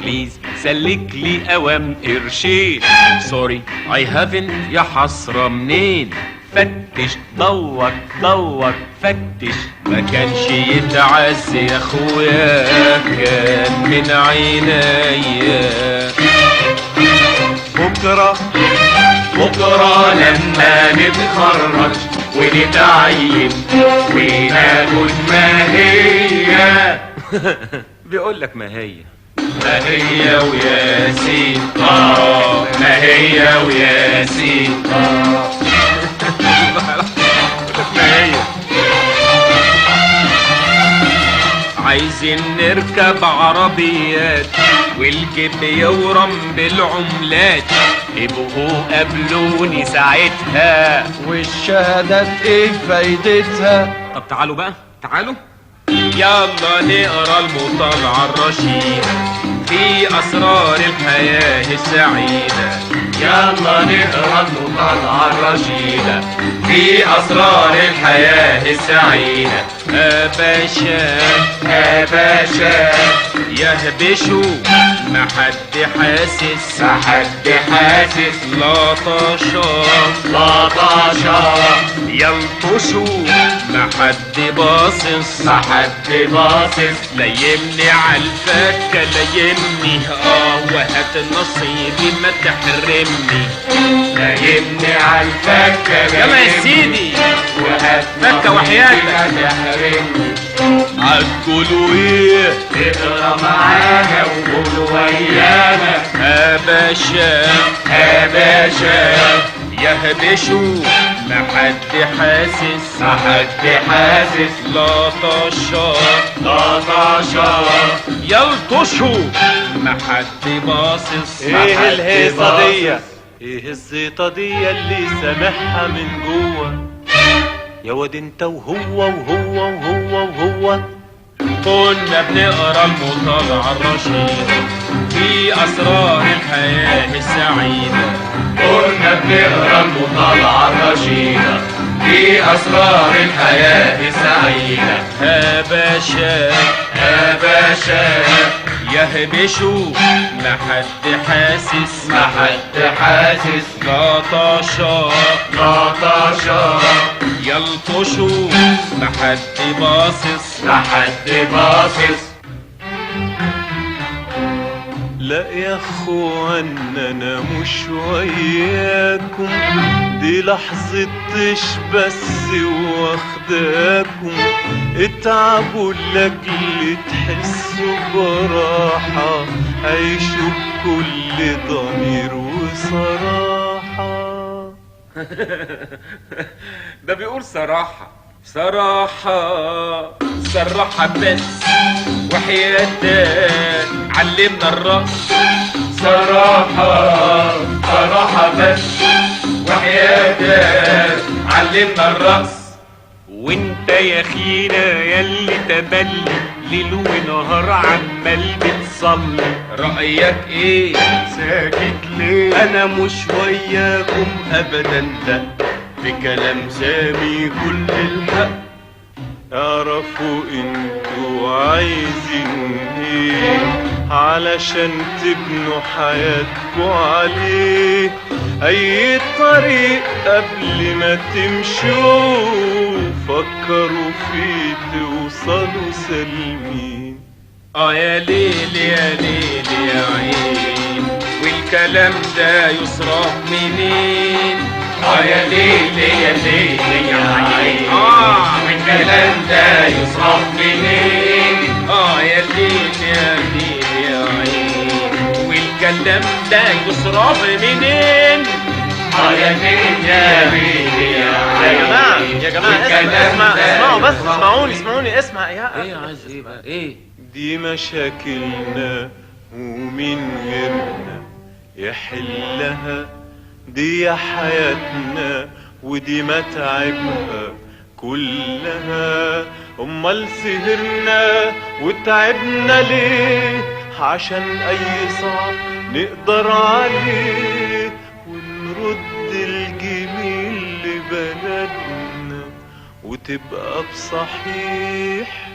بليز سلك لي اوام قرشين. سوري I haven't. يا حسرة منين؟ فتش دور دور فتش، ما كانش يتعز يا اخويا، كان من عينيا. بكرة بكرة لما نتخرج ونتعين وناخد ما هي. بيقول لك ما هي ما هي وياسين، ما هي وياسين. ما هي. عايزين نركب عربيات والجيب يورم بالعملات، يبقوا قابلوني ساعتها. والشهادات ايه فايدتها؟ طب تعالوا بقى تعالوا يلا نقرا المطالعة الرشيدة في أسرار الحياة السعيدة. يلا نقرا المطالعة الرشيدة في أسرار الحياة السعيدة. باشا باشا يهبشوا ما حد حاسس، ما حد حاسس، لطشة لطشة يلطشوا ما حد باصص، ما حد باصص. ليمني عالفكة ليمني وهات نصيبي ما تحرمني. ليمني عالفكة يلا يا سيدي وهات فكة وحياتك. ما تحرمني. هتقولوا ايه؟ اقرا معانا وقول ويانا. باشا باشا يهبشوا ما حد حاسس، ما حد حاسس، لطشة لطشة يلطشوا ما حد باصص. ايه الهيصة دي؟ ايه الزيطة دي اللي سامعها من جوه؟ يا واد انت وهو وهو وهو وهو. كنا بنقرا المطالعة الرشيدة في أسرار الحياة السعيدة. كنا بنقرا المطالعة الرشيدة في أسرار الحياة السعيدة. باشا باشا يهبشوا ما حد حاسس، ما حد حاسس، لطشة لطشة يلطشوا ما حد باصص، ما حد باصص. لا يا اخوان انا مش وياكم، دي لحظة طش بس واخداكم. اتعبوا لاجل تحسوا براحة، عيشوا بكل ضمير وصراحة. ده بيقول صراحة صراحة صراحة بس وحياتك علمنا الرقص. صراحة صراحة بس وحياتك علمنا الرقص. وانت يا خينا ياللي تبلي ليل ونهار عمال بتصلي، رأيك ايه؟ ساكت ليه؟ انا مش وياكم ابدا، ده في كلام سامي كل الحق. اعرفوا انتوا عايزين ايه علشان تبنوا حياتكوا عليه. اي طريق قبل ما تمشوا فكروا فيه توصلوا سالمين. يا ليل يا ليل يا عين، والكلام ده يصرف منين؟ يا ليل يا ليل يا عين، والكلام ده يصرف منين؟ يا ليل يا ليل يا عين، والكلام ده يصرف منين؟ يا ليل يا ليل يا عين. يا جماعة اسمعوا بس، اسمعوني اسمع يا ايه عايز ايه بقى ايه؟ دي مشاكلنا ومين غيرنا يحلها، دي حياتنا ودي متاعبها كلها. امال سهرنا وتعبنا ليه؟ عشان اي صعب نقدر عليه ونرد الجميل لبلدنا وتبقى بصحيح